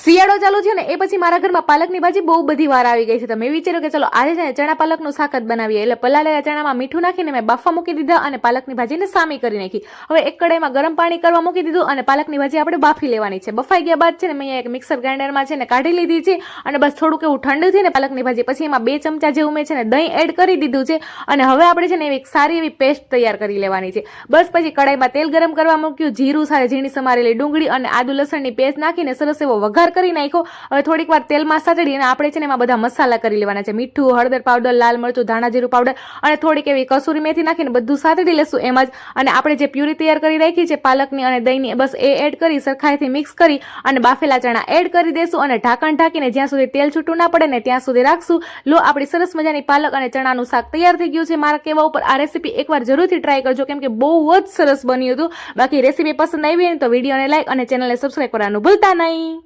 શિયાળો ચાલુ છે ને એ પછી મારા ઘરમાં પાલકની ભાજી બહુ બધી વાર આવી ગઈ છે તો મેં વિચાર્યું કે ચલો આજે છે ને ચણા પાલકનું શાક જ બનાવીએ એટલે પલાળેલા ચણામાં મીઠું નાખીને મેં બાફવા મૂકી દીધા અને પાલકની ભાજીને સામી કરી નાખી. હવે એક કડાઈમાં ગરમ પાણી કરવા મૂકી દીધું અને પાલકની ભાજી આપણે બાફી લેવાની છે. બફાઈ ગયા બાદ છે ને મેં એક મિક્સર ગ્રાઇન્ડરમાં છે ને કાઢી લીધી છે અને બસ થોડુંક એવું ઠંડુ થઈને પાલકની ભાજી પછી એમાં 2 ચમચા જેવું મેં છે ને દહીં એડ કરી દીધું છે અને હવે આપણે છે ને એવી સારી એવી પેસ્ટ તૈયાર કરી લેવાની છે. બસ પછી કડાઈમાં તેલ ગરમ કરવા મૂક્યું, જીરું સાથે ઝીણી સમારેલી ડુંગળી અને આદુ લસણની પેસ્ટ નાખીને સરસ એવો વઘાર કરી નાખ્યો. હવે થોડીક વાર તેલમાં સાતડી અને આપણે છે ને એમાં બધા મસાલા કરી લેવાના છે. મીઠું, હળદર પાવડર, લાલ મરચું, ધાણા જીરું પાવડર અને થોડીક એવી કસૂરી મેથી નાખીને બધું સાતડી લેશું એમાં જ. અને આપણે જે પ્યુરી તૈયાર કરી રાખી છે પાલકની અને દહીંની બસ એ એડ કરી સરખાઈથી મિક્સ કરી અને બાફેલા ચણા એડ કરી દેશું અને ઢાંકણ ઢાંકીને જ્યાં સુધી તેલ છૂટું ના પડે ને ત્યાં સુધી રાખશું. લો આપણી સરસ મજાની પાલક અને ચણાનું શાક તૈયાર થઈ ગયું છે. મારા કહેવા ઉપર આ રેસીપી એકવાર જરૂરથી ટ્રાય કરજો કેમ કે બહુ જ સરસ બન્યું હતું. બાકી રેસીપી પસંદ આવી હોય ને તો વિડીયોને લાઈક અને ચેનલને સબસ્ક્રાઈબ કરવાનું ભૂલતા નહીં.